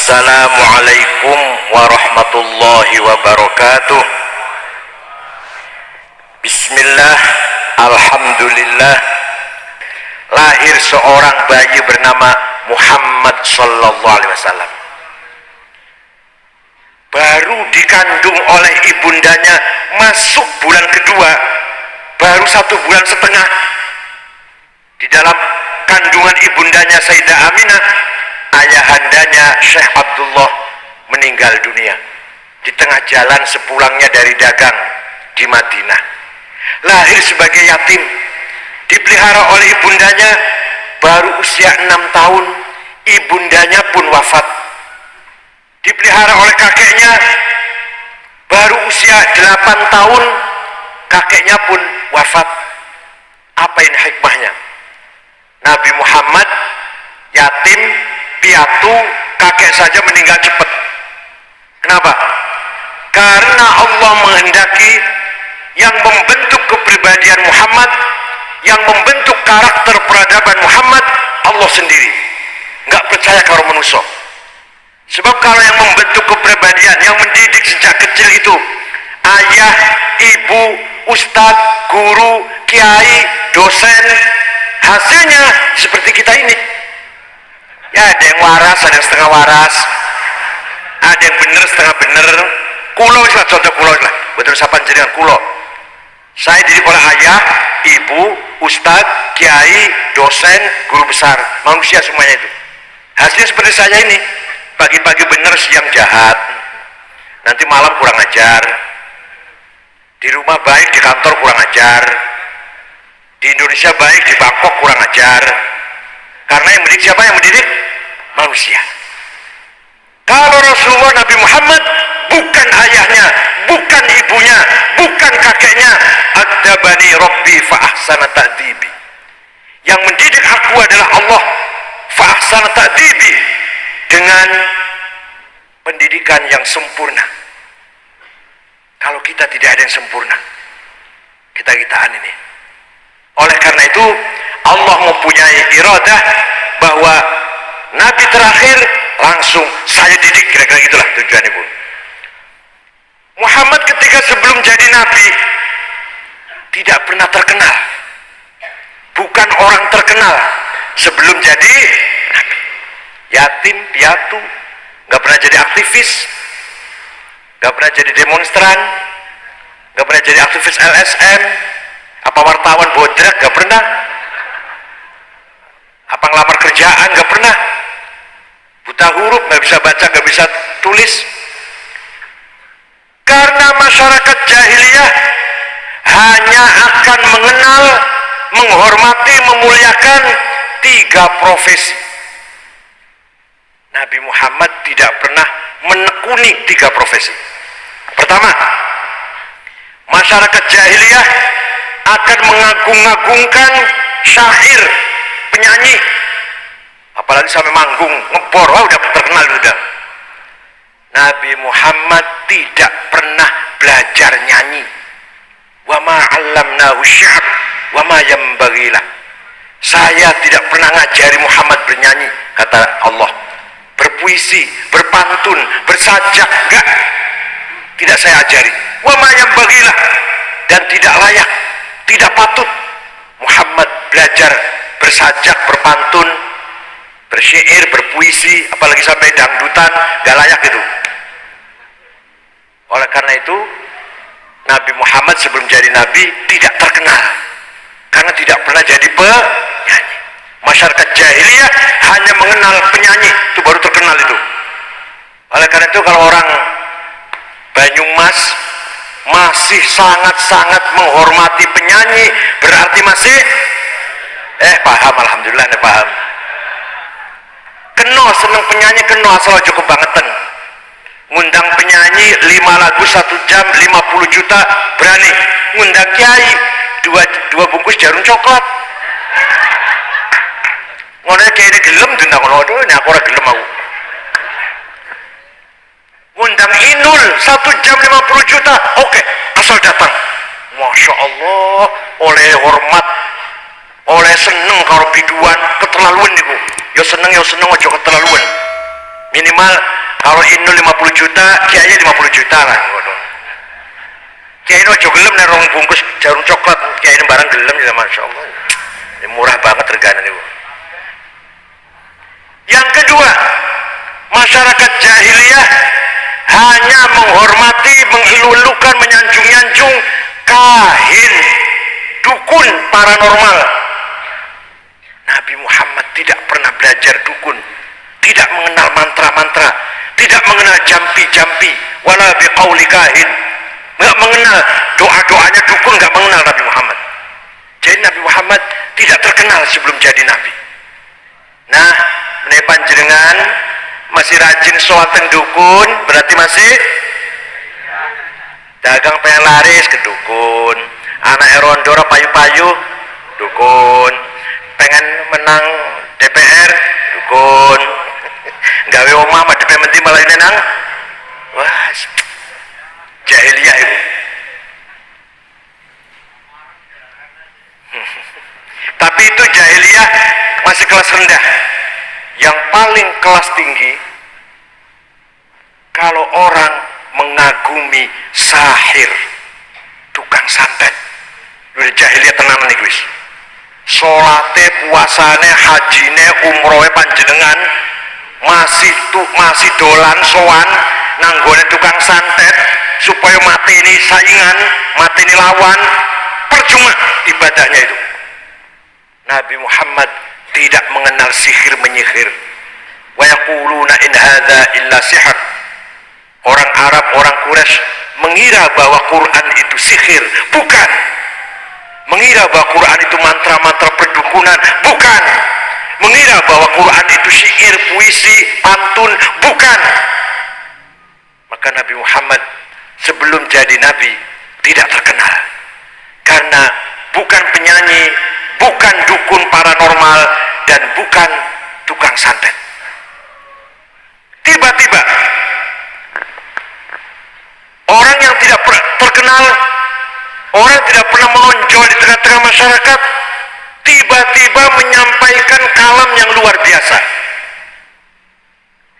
Assalamualaikum warahmatullahi wabarakatuh. Bismillah, alhamdulillah. Lahir seorang bayi bernama Muhammad sallallahu alaihi wasallam. Baru dikandung oleh ibundanya, masuk bulan kedua, baru 1 bulan setengah. Di dalam kandungan ibundanya Sayyidah Aminah, ayahandanya Syekh Abdullah meninggal dunia di tengah jalan sepulangnya dari dagang di Madinah. Lahir sebagai yatim, dipelihara oleh ibundanya, baru usia 6 tahun ibundanya pun wafat. Dipelihara oleh kakeknya, baru usia 8 tahun kakeknya pun wafat. Apa ini hikmahnya? Nabi Muhammad yatim, piatu, kakek saja meninggal cepat. Kenapa? Karena Allah menghendaki yang membentuk kepribadian Muhammad, yang membentuk karakter peradaban Muhammad, Allah sendiri. Nggak percaya kalau manusia. Sebab kalau yang membentuk kepribadian, yang mendidik sejak kecil itu ayah, ibu, ustadz, guru, kiai, dosen, hasilnya seperti kita ini. Ya, ada yang waras, ada yang setengah waras, ada yang bener setengah bener. Kulo lah, contoh kulo lah, betul sapan jenengan kulo. Saya didik oleh ayah, ibu, ustadz, kiai, dosen, guru besar, manusia semuanya itu. Hasilnya seperti saya ini, pagi-pagi bener, siang jahat, nanti malam kurang ajar, di rumah baik, di kantor kurang ajar, di Indonesia baik, di Bangkok kurang ajar. Karena yang mendidik siapa? Yang mendidik manusia. Kalau Rasulullah Nabi Muhammad bukan ayahnya, bukan ibunya, bukan kakeknya, adabani Rabbi fa ahsana ta'dibi. Yang mendidik aku adalah Allah, fa ahsana ta'dibi, dengan pendidikan yang sempurna. Kalau kita tidak ada yang sempurna, kita-kitaan ini. Oleh karena itu Allah mempunyai iradah bahwa Nabi terakhir langsung saya didik, kira-kira itulah tujuan ibu. Muhammad ketika sebelum jadi Nabi tidak pernah terkenal, bukan orang terkenal sebelum jadi Nabi. Yatim, piatu, nggak pernah jadi aktivis, nggak pernah jadi demonstran, nggak pernah jadi aktivis LSM, apa wartawan bodrak, nggak pernah. Apa ngelamar kerjaan, nggak pernah. Buta huruf, nggak bisa baca, nggak bisa tulis. Karena masyarakat jahiliyah hanya akan mengenal, menghormati, memuliakan 3 profesi. Nabi Muhammad tidak pernah menekuni 3 profesi. Pertama, masyarakat jahiliyah akan mengagung-agungkan syair, penyanyi, apalagi sampai manggung, ngebor, wah udah terkenal udah. Nabi Muhammad tidak pernah belajar nyanyi. Wa ma 'allamnahu syi'r wa ma yanbaghi lah. Saya tidak pernah ngajari Muhammad bernyanyi, kata Allah. Berpuisi, berpantun, bersajak, enggak. Tidak saya ajari. Wa ma yanbaghi lah, dan tidak layak, tidak patut Muhammad belajar bersajak, berpantun, bersyair, berpuisi, apalagi sampai dangdutan, gak layak itu. Oleh karena itu Nabi Muhammad sebelum jadi Nabi tidak terkenal, karena tidak pernah jadi penyanyi. Masyarakat jahiliyah hanya mengenal penyanyi, itu baru terkenal itu. Oleh karena itu kalau orang Banyumas masih sangat-sangat menghormati penyanyi, berarti masih paham, alhamdulillah paham. Keno seneng penyanyi, keno asal aja kebangetan. Ngundang penyanyi 5 lagu 1 jam 50 juta berani. Ngundang kiai 2 bungkus jarum coklat. Ngono kiai ini gelem dendang ngono, ini aku ora gelem aku. Ngundang Inul 1 jam 50 juta, oke, asal datang. Masya Allah, oleh hormat, oleh seneng karo biduan, keterlaluan niku. Ya seneng aja keterlaluan. Minimal Kalau Inul 50 juta, kiai 50 juta lah. Kiai ini aja gelem nek rong bungkus jarum coklat, kiai ini barang gelem ya Masya Allah. Ini murah banget regane niku. Yang kedua, masyarakat jahiliyah hanya menghormati, mengilu-ilukan, menyanjung-nyanjung kahin, dukun paranormal. Nabi Muhammad tidak pernah belajar dukun, tidak mengenal mantra-mantra, tidak mengenal jampi-jampi, wala biqauli kahin, nggak mengenal doa-doanya dukun, nggak mengenal Nabi Muhammad. Jadi Nabi Muhammad tidak terkenal sebelum jadi Nabi. Nah, menawi panjenengan masih rajin sowan dukun, berarti masih dagang pengen laris ke dukun, anak erondora payu-payu dukun, pengen menang DPR dukun, gawe omah mah DPR menti malah ini nang, wah jahiliyah itu. Tapi itu jahiliyah masih kelas rendah. Yang paling kelas tinggi, kalau orang mengagumi sahir, tukang santet, udah jahiliyah tenanan nih guys. Salate, puasane, hajine, umrohe panjenengan masih dolan sowan nanggone tukang santet supaya mateni saingan, mateni lawan, percuma ibadahnya itu. Nabi Muhammad tidak mengenal sihir menyihir. Wa yaquluna in hadza illa sihr. Orang Arab, orang Quraisy mengira bahwa Quran itu sihir, bukan. Mengira bahwa Quran itu mantra-mantra perdukunan, bukan. Mengira bahwa Quran itu syair, puisi, pantun, bukan. Maka Nabi Muhammad sebelum jadi nabi tidak terkenal. Karena bukan penyanyi, bukan dukun paranormal, dan bukan tukang santet. Tiba-tiba orang yang tidak terkenal, orang yang tidak pernah menonjol di tengah-tengah masyarakat, tiba-tiba menyampaikan kalam yang luar biasa.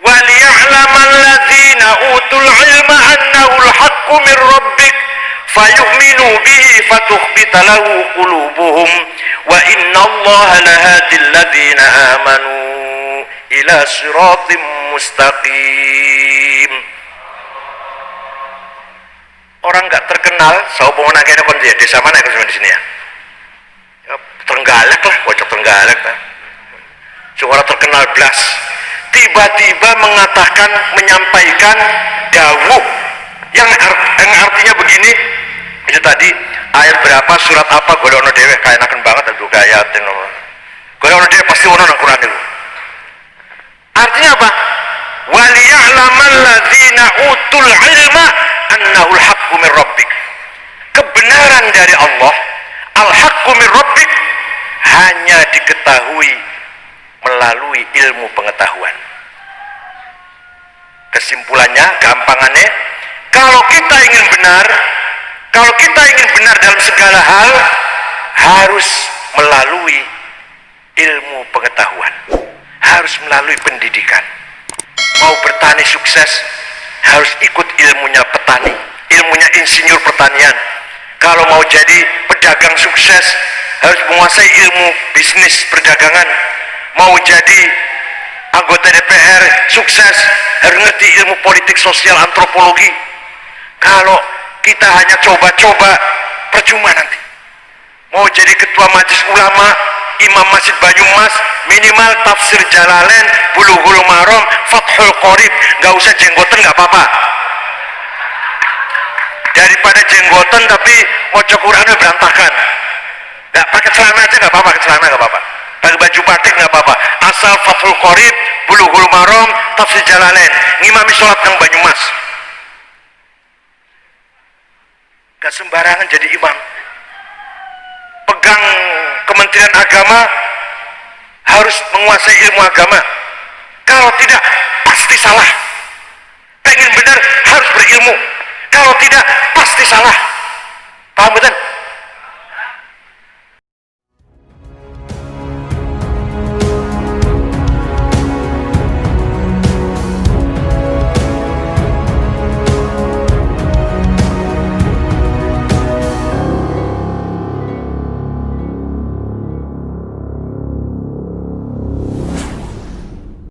وَلِيَعْلَمَ الَّذِينَ أُوتُوا الْعِلْمَ أَنَّهُ الْحَقُّ مِنْ رَبِّكَ فَيُؤْمِنُوا بِهِ فَتُخْبِتَ لَهُ قُلُوبُهُمْ وَإِنَّ اللَّهَ لَهَادِي الَّذِينَ آمَنُوا إِلَى صِرَاطٍ مُسْتَقِيمٍ. Orang nggak terkenal, saya mau nanya kon di desa mana ya di sini ya? Trenggalek lah, bocah Trenggalek lah. Suara terkenal blas. Tiba-tiba mengatakan, menyampaikan dawuh yang artinya begini. Itu tadi ayat berapa, surat apa, godono dewe kayak enakan banget itu ayatin. Godono dewe pasti ono nang Quran itu. Artinya apa? Waliya'lamal ladzina utul ilma annahul haqqu min rabbik. Kebenaran dari Allah, al-haqqu min rabbik, hanya diketahui melalui ilmu pengetahuan. Kesimpulannya, gampangannya, kalau kita ingin benar, kalau kita ingin benar dalam segala hal, harus melalui ilmu pengetahuan, harus melalui pendidikan. Mau bertani sukses, harus ikut ilmunya petani, ilmunya insinyur pertanian. Kalau mau jadi pedagang sukses, harus menguasai ilmu bisnis perdagangan. Mau jadi anggota DPR sukses, harus ngerti ilmu politik sosial antropologi. Kalau kita hanya coba-coba, percuma nanti. Mau jadi ketua majelis ulama, imam masjid Banyumas, minimal tafsir Jalalain, Bulughul Maram, Fathul Qorib, nggak usah jenggoten nggak apa-apa. Daripada jenggoten tapi maca Qurannya berantakan. Nggak pakai celana aja nggak apa-apa, pakai celana nggak apa-apa. Pakai baju batik nggak apa-apa. Asal Fathul Qorib, Bulughul Maram, tafsir Jalalain, ngimami sholat nang Banyumas. Gak sembarangan jadi imam. Pegang Kementerian Agama, harus menguasai ilmu agama. Kalau tidak, pasti salah. Pengen benar, harus berilmu. Kalau tidak, pasti salah. Paham betul?